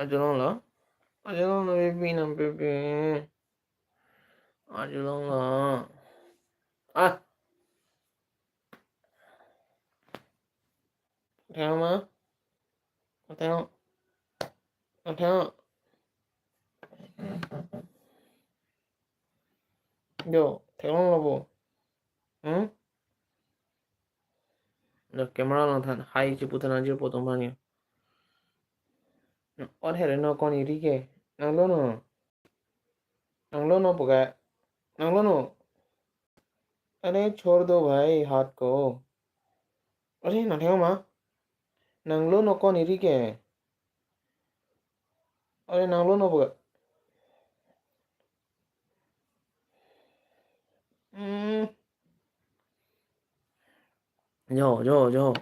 Ajulong la. Ajulong la baby na baby. Ajulong la. Ah. Theo mà. Theo. Theo. Yo, theo long la bo. The camera lang than high chi putan anjir potong bani. और हेरे न कौन इरी के नंगलो no पका नंगलो no अरे छोड़ दो भाई हाथ को अरे नठेओ मा नंगलो नो कौन इरी के अरे नंगलो नो पका जो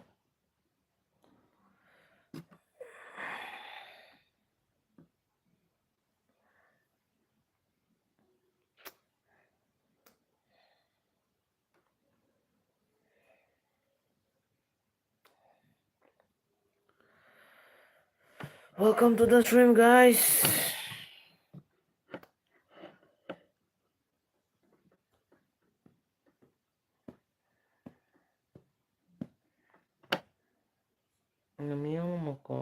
Welcome to the stream, guys. Namiyo mo ko.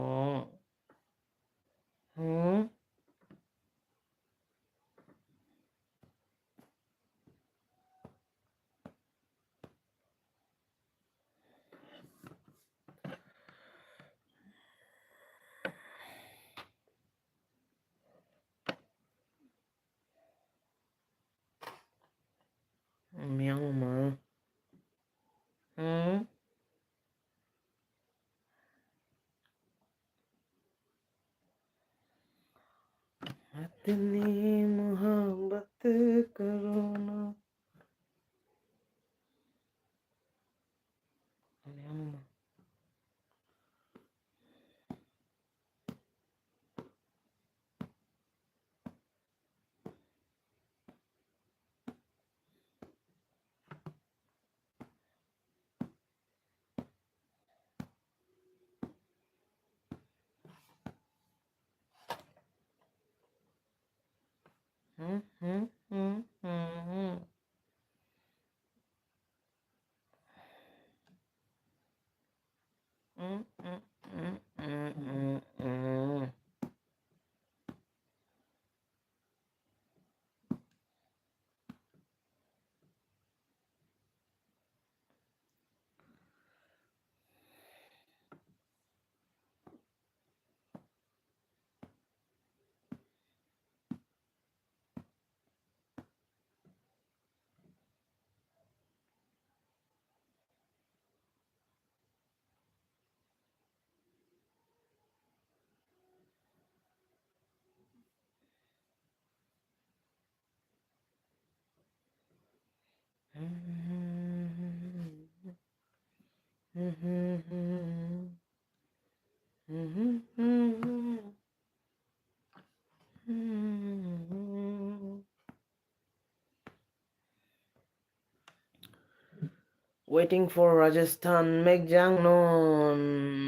Namiyo mo. इतनी मोहब्बत करो ना Waiting for Rajasthan. Megjang non.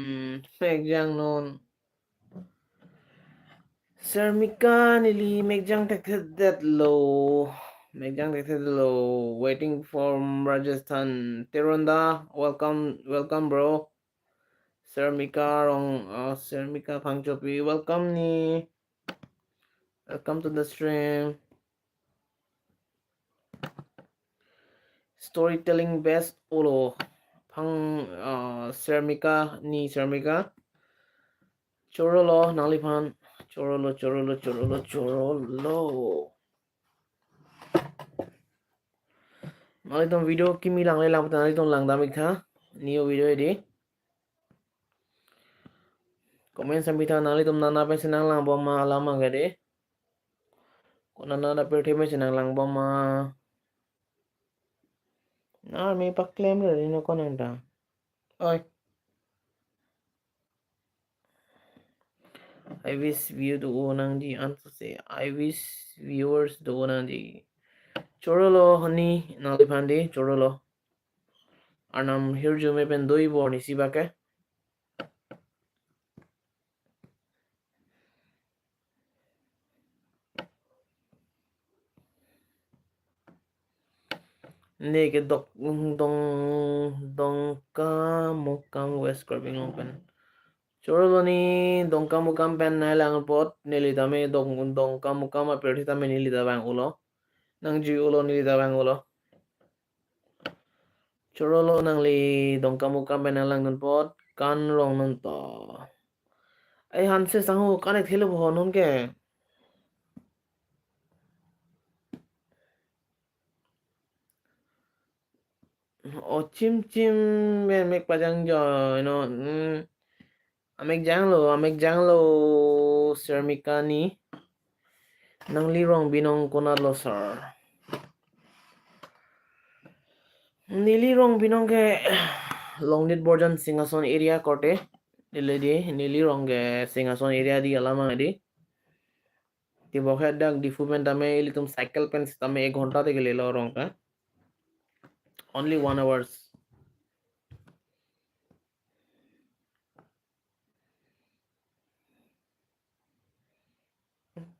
Sharmika Nili Megjang texted that low. Waiting for Rajasthan. Tironda, welcome bro. Sharmika Pangchopi, welcome ni. Welcome to the stream. Storytelling best ulo. Sharmika. Chorolo Nalipan. Chorolo. Nalitong video kimi lang nalitong lang damig ha. New video edi. Comment sampai nalitong nanapen sinang lang boma alama gede. Kung nananapen sinang lang boma. May pa-claim rin ako nanda. Oy. I wish view do nang di anto say. I wish viewers do nang di. Chorolo honey nalipandi chorolo. Arnam hirju me pen doi borni sibake. Hindi ke dongka mukam west scrubbing open. Chorolo ni dongka mukam pen na lang pot nilita me dongka mukam apirita me nilita bang ulo. Nang ji ulo nilita bang ulo. Chorolo nang li dongka mukam pen na lang pot kan rong nun to. Ay hanse sangu kanek thilo bho nun ke. O chim men mek pajang jo no amek janglo sermika ni nang lirong binong kunat lo sir. Nilirong binong ke longnit borjan singason area kote nilirong ke singason area di alama di ti bokhe dak di fumen tame ili tum cycle pen tame 1 घंटा te gele lo rong ka only 1 hours.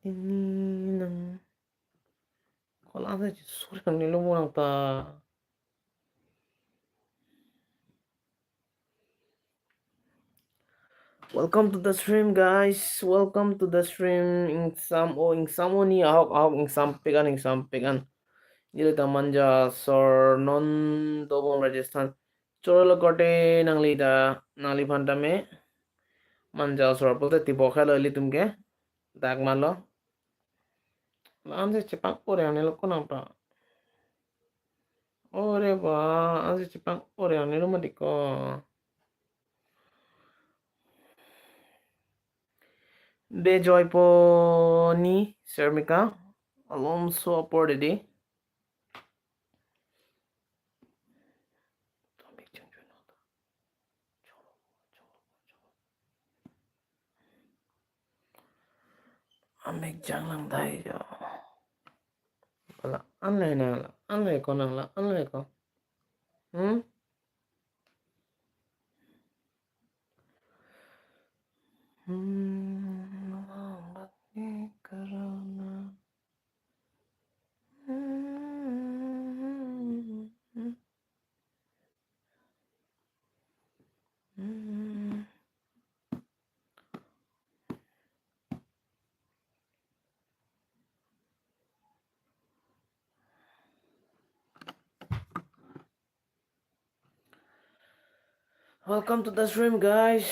Ini nang kalau ada surang nilu mo ta. Welcome to the stream, guys. Welcome to the stream. In some ni ahok in some pegan. Jile tamanja sor non dobong Rajasthan. Chorolo kote nang lida nali phanta me manja sor pote tipo khalo li tumke dag malo. Anse chepang ore anelo konang ta. Ore ba anse chepang ore anelo madiko. De joypo ni sermika alonso apordedi. Amek jang lang tayo. Wala, anlay ko nang la, anlay ko. Hmm? Bakit karana? Welcome to the stream, guys.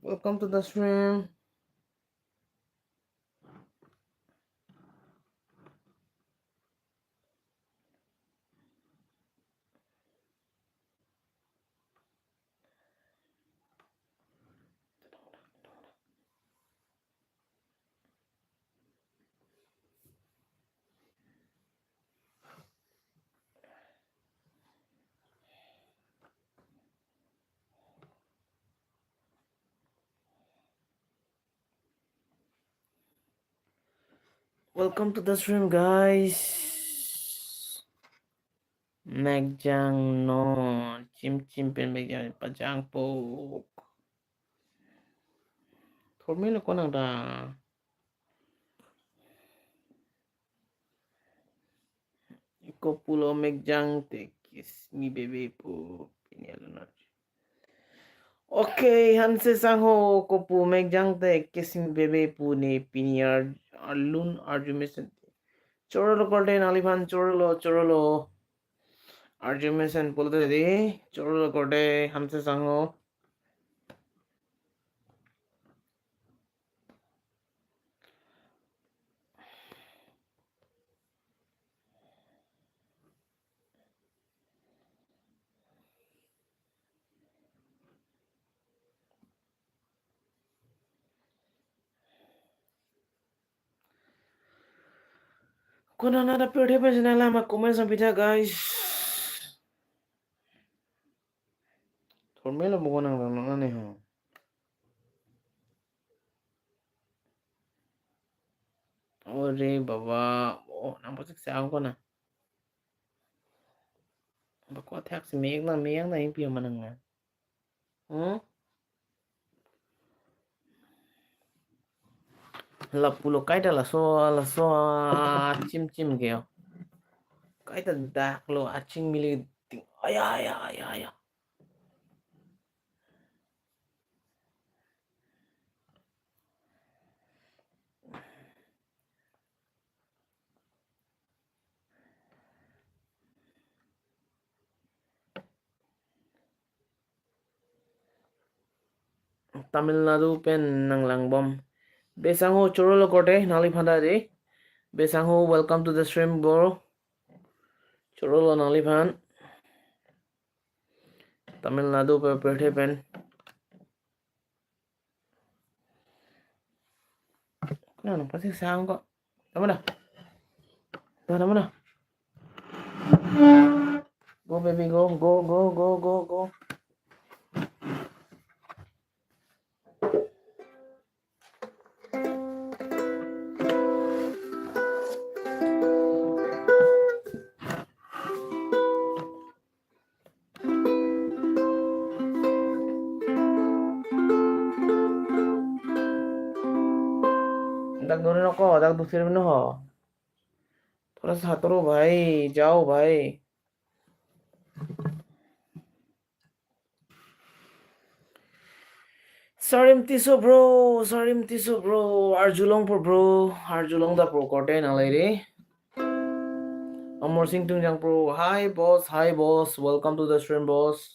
Welcome to the stream. Welcome to the stream, guys. Megjang no chim pen megjang pajang po. Thormelo ko nang da. Iko pulo megjang te kiss me baby po. Pinyalo na. Okay, hanse sango ko po megjang te kiss me baby po ni pinyar alun argument. Chorolo kote naliphan chorolo. Argument bolte di chorolo kote hanse sango. Kuna nada pede pe janela ma komen sa pita guys. Thormelo mo nang nang ne ho. Ore baba, oh nang pasik sa ako na. Bako attack si Meg na yung piyo manang nga. Hmm? La pulo kaita la so chim kayo. kaita daklo aching mili ting aya aya aya aya. Tamil Nadu pen nang langbom. Besangho chorolo kote nali phanda de. Besangho welcome to the stream bro. Chorolo nali phan. Tamil Nadu pe pethe pen. No, pasti sang kok. Tama na. Tama na. Go baby go go go go go go. Dak dore roko, dak dusir no ho. थोड़ा सा हाथ रो भाई जाओ भाई Sarim tiso bro Arjulong da pro kote na lady Amor Singh Tungjang pro hi boss welcome to the stream boss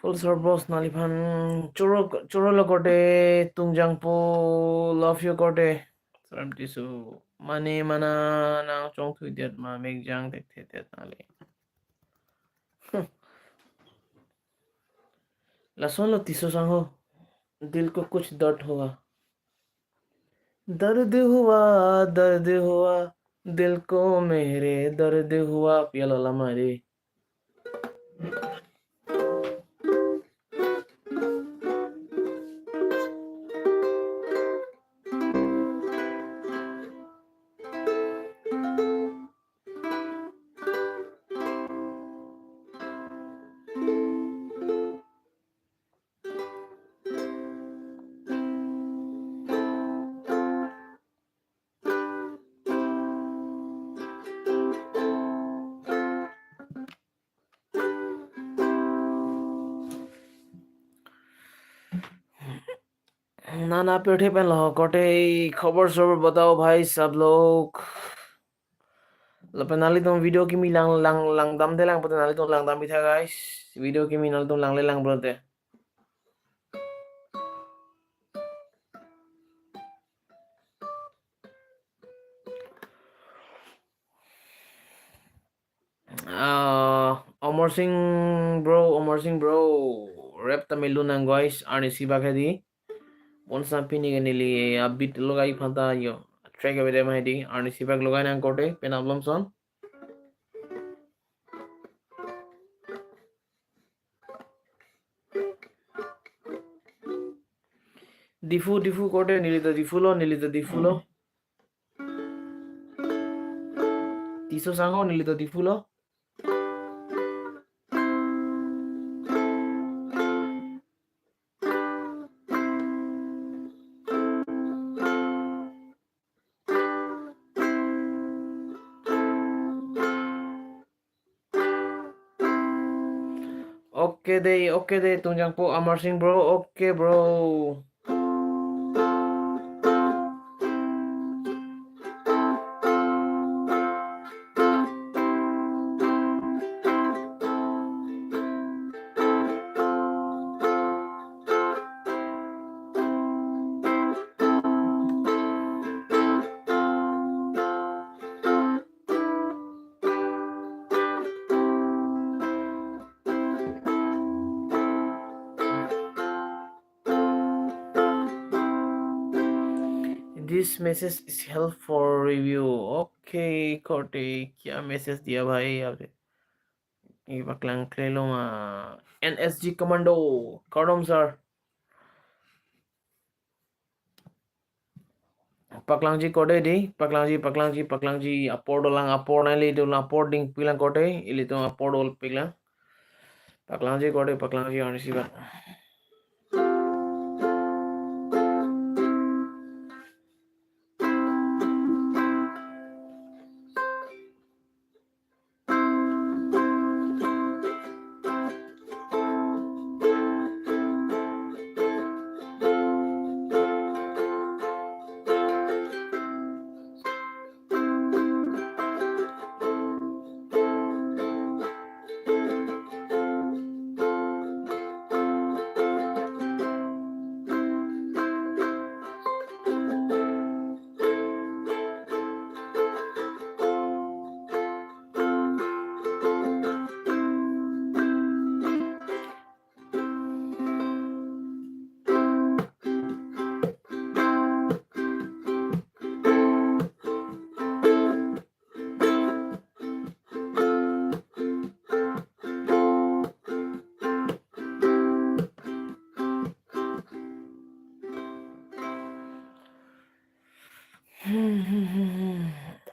full service naliphan choro lokote Tungjang po love you kote Sarim tiso mane mana na chong thui det ma meg jang tek the det nale la सुन लो तीसो संग हो दिल को कुछ दर्द हुआ दिल को मेरे दर्द हुआ पियाला lama रे नाना पेठे पे लो कोटे खबर सबर बताओ भाई सब लोग Lepas nali tong video kimi lang dam de lang pati nali tong lang dam bitha guys video kimi nali tong lang le lang brote Omar Singh bro rap tamilu nang guys arni siba khadi Bon sampini ke nili abit logai phanta yo track abide mahdi arni siba logai nang kote pen album son difu kote nilita difulo tiso sango nilita difulo Okay day, tunjang po Amar Singh bro. Okay bro. This message is help for review. Okay, Kote, क्या message दिया भाई आपने? ये बकलंग क्लेलो मा NSG Commando. Kodom sir. Paklangji Kote di. Paklangji. Apor na li tu apor ding pilang Kote. Ili tu apor ol pilang. Paklangji Kote, Paklangji Anisiba.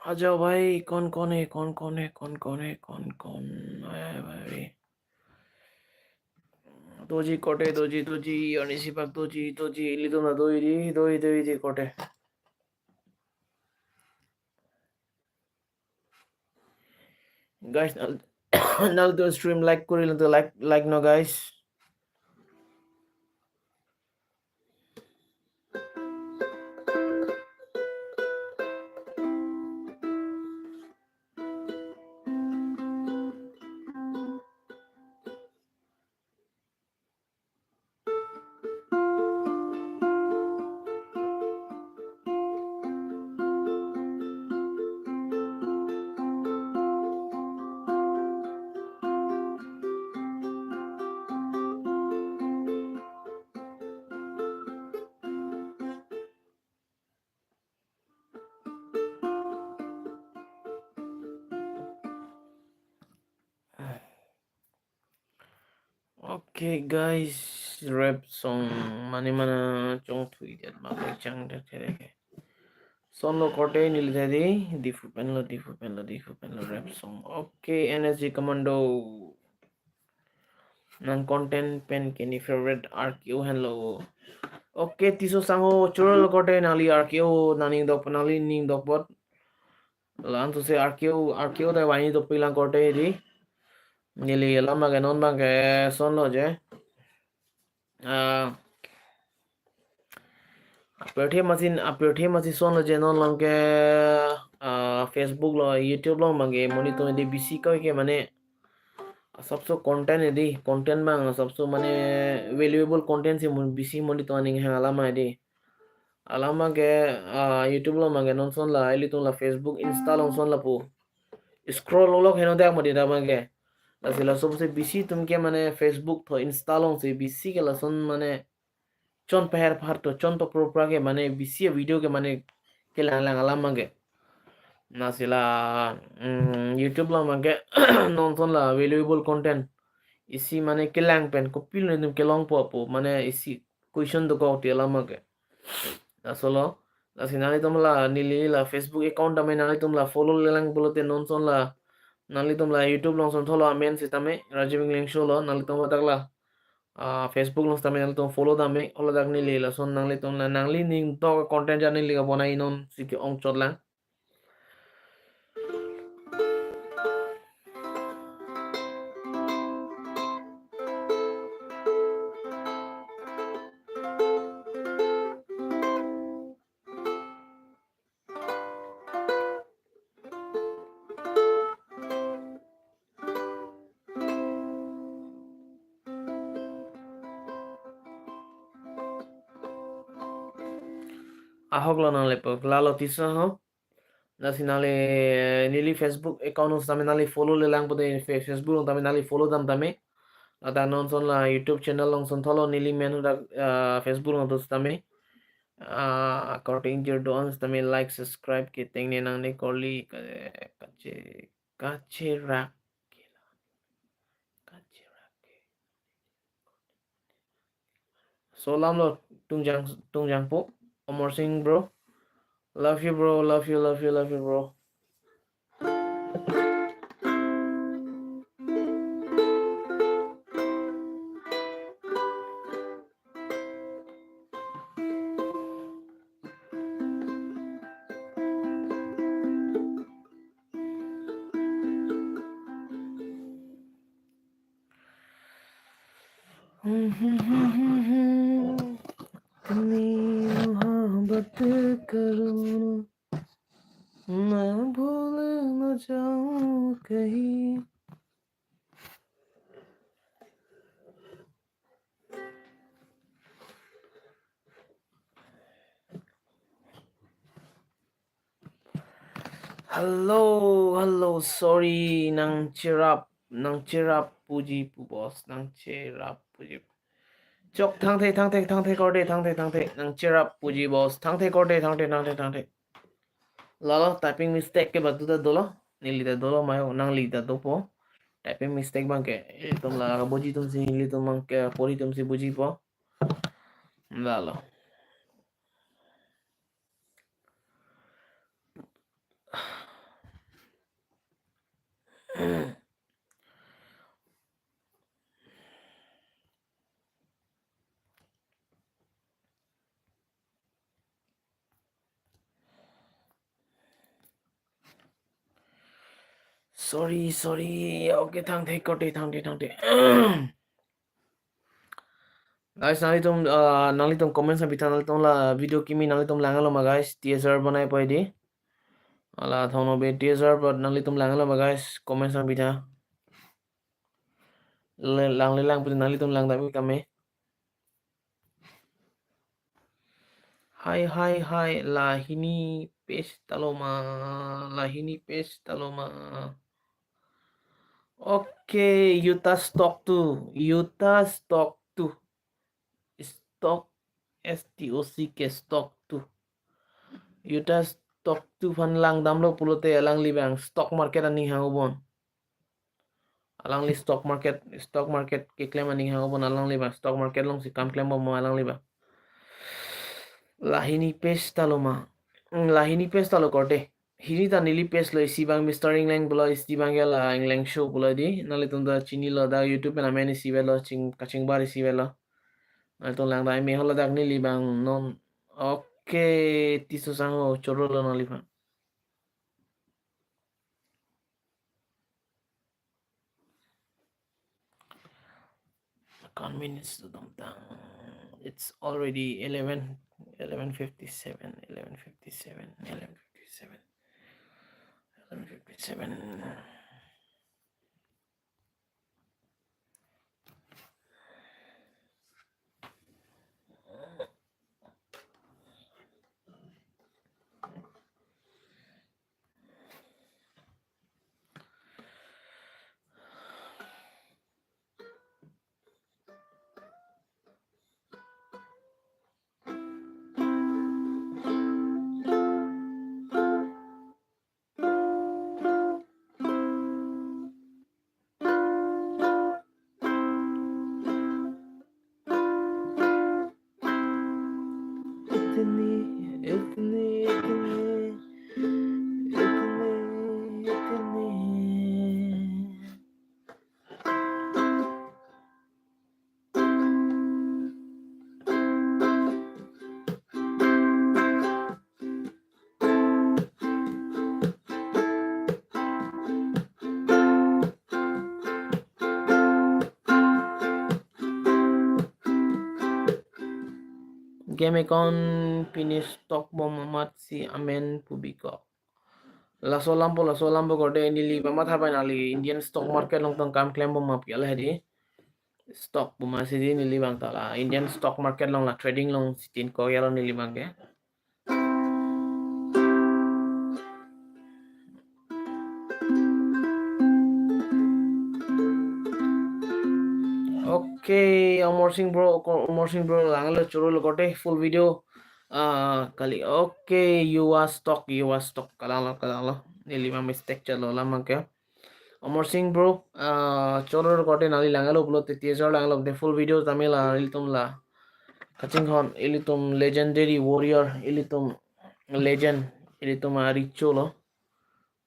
आ जाओ भाई कौन है आया है भाई दोजी अनिसिपाक दोजी लिदोना दोई कोटे guys now the stream like korilen to like no guys okay guys rap song mana chong thui dat ma kai chang da tere solo kote nilithadi difu penlo rap song okay NSG Commando nang content pen kini favorite RQ hello okay tiso sango churol kote nali RQ naning dok nali ning dok bot lan tu se RQ da wani dok pilang kote di nili lama ke non bang ke solo je पेठे मसी सोन channel Lanke Facebook लो YouTube लो मंगे money तो दे BC के माने सबसे content दे content बा सबसे माने valuable content से बीसी मनी तो निंग है अलामा के यूट्यूब लो मंगे नन सोन ला आइली तो ला फेसबुक इंस्टा लो सोन ला पो स्क्रॉल लो हेनो दे मदी दा मंगे लासिला सबसे बीसी तुमके माने फेसबुक तो इंस्टा लो से बीसी के लसन माने chon peher phar to chon to pro ke mane bisi video ke mane ke lang alam mage na sila youtube la mage non son la valuable content isi mane ke lang pen ko pil ne ke long po mane isi question to ko te la mage na solo la sinali tom la nili la facebook account ame nali tom la follow le lang bolote non son la nali tom la youtube long son tholo amen sitame Rajiv Engleng Show lo nali tom takla Facebook los también alto follow dame hola dagni le son nangli ton la nangli ning to content jani liga bona inon siki ong chotla ahok lo nang lepo lalo tisa ho nasi nale nili Facebook account us tame nali follow le lang pode Facebook tame nali follow dam tame ada non son la YouTube channel long son tholo nili menu da Facebook long tos tame according to dons tame like subscribe ke tengne nang ne korli kache kache rak kache rak so lam lo tungjang po Omar Singh bro. Love you, bro. Love you, love you, love you, bro. इतनी मोहब्बत करूं मैं भूल न जाऊं कहीं hello sorry nang chirap puji pu boss nang chirap puji chok thang the korde thang the nang chirap puji boss thang the korde thang the lalo typing mistake ke batu da dolo nili da dolo mai nang li da dopo typing mistake bang ke tum la boji tum si nili tum mang ke pori tum si buji po lalo sorry okay thang the korde thang the guys nali tum comment sa bitha nali tum la video kimi nali tum langalo ma guys teaser banai pai di ala thono be teaser but nali tum langalo ma guys comment sa bitha lang le lang put nali tum lang da mi kame hi lahini pestaloma okay yuta stock to stock stock stock to yuta stock to fan lang damlo pulote alang libang stock market ani haubon alang li stock market ke claim ani haubon alang liba stock market long si kam claim mo alang liba lahini pestalo korte hiri ta nili pes lo sibang Mr. Engleng bulo sibang la Engleng Show bulo di nali tunda chini lo da YouTube na meni sibelo kaching bari sibelo nali tun lang da me holo dak nili bang non okay tiso sango choro lo nali bang convenience to them it's already 11:57 game account finish stock bom amat si amen publiko laso lampo korde nili pamat habai nali Indian stock market long tong kam claim bom map yala hedi stock bom asidi nili bang tala Indian stock market long la trading long sitin ko yalo nili bang ke Okay, Amor Singh bro, langalo churul gote full video. Kali okay, you was stuck. Kalalo. Nili ma mistake chalo lama kya. Amor Singh bro, churul gote nali langalo blo te teaser langalo de full video tamila ilitum la. Kaching hon ilitum legendary warrior ilitum legend ilitum ritual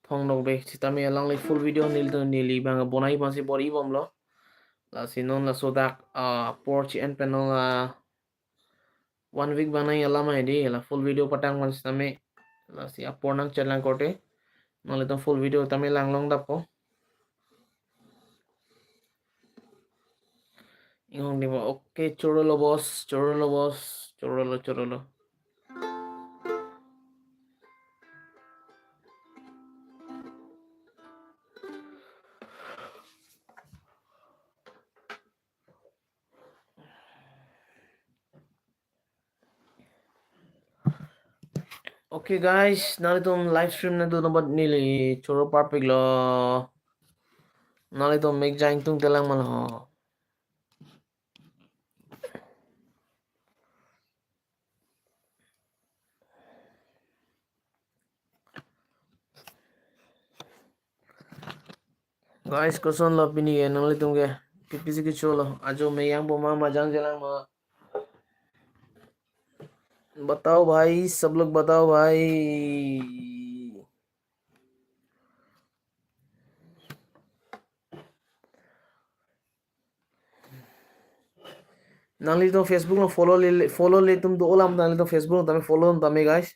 thong dog be sitami lang like full video nili bang bonai pasi bori bom lo. La sinon la sodak porch and panel 1 week banai alama edi la full video patang man tame la si apornang chelang kote nole to full video tame lang long dapo ingong dibo okay chorolo boss chorolo. Okay guys, nale tum live stream na do number nili choro perfect lo nale tum make jaing tung telang mal ho. Guys koson lo pini ye nale tum ke pipisi ki cholo ajo me yang bo ma jang jelang ma बताओ भाई सब लोग बताओ भाई नाली तो Facebook में follow ले तुम दो ओलाम नाली तो फेसबुक में तमे follow तमे guys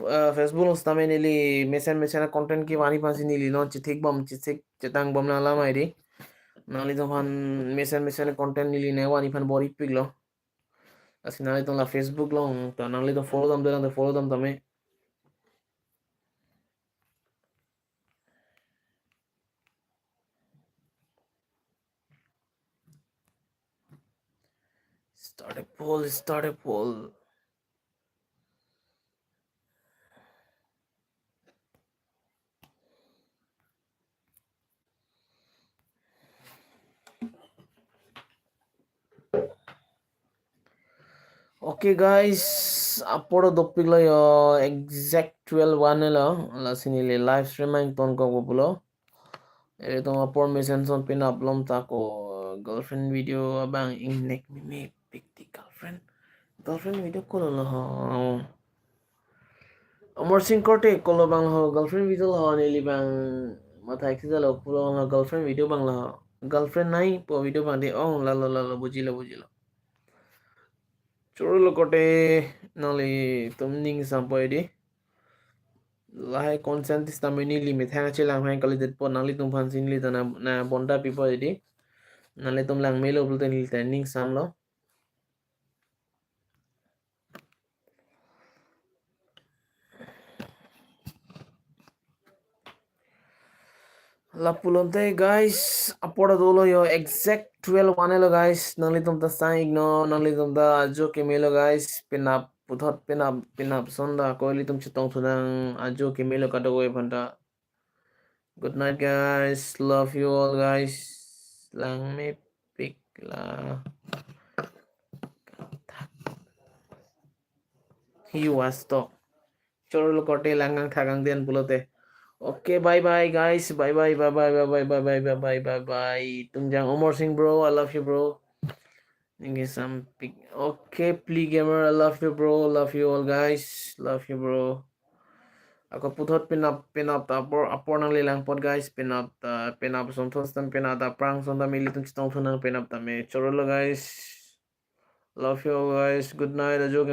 फेसबुक में तमे नीली मेसेन कंटेंट की वानी पासी नीली नो चिथिक बम चिथिक चितांग बम नाला माइरी नाली तो फान मेसेन कंटेंट नीली ने वानी फान बोरी पिगलो असि नाली तो ला फेसबुक लो तो नाली तो follow दम तमे start a poll Okay guys, aporo dopiglo yo exact 12 lo la sinili live streaming ton ko bulo. Ere to apor mission son pin upload ta ko girlfriend video abang ingnek me pick the girlfriend video ko lo ho. Amor sing korte ko lo bang ho girlfriend video lo nili bang mata ekida lo pulo girlfriend video bang lo. Girlfriend nai po video bang de oh la bujilo. Choro kote nali tumning sampai di lahe consent istamini limit hang chilang hang kali det po nali tum fan sin li na bonda pipo di nali tum lang melo bulten li trending samlo la pulonte guys apoda dolo yo exact 12 lo guys nali tum ta sai igno nali tum ta ajo ke melo guys pinap puthot pinap sonda koili tum chitong thudang ajo ke melo kato go phanta. Good night guys, love you all guys, lang me pick la you was to choro kote langang thagang den pulote. Okay, bye guys, bye. Tungjang Omar Singh bro, I love you bro. Thank you some pick. Okay, Plea Gamer, I love you bro, love you all guys, love you bro. Ako puthot pinap apor nang lilang pod guys pinap sonthos tam pinata prang sonda mili tung chitong thunang pinap tame chorolo guys, love you all guys, good night ajo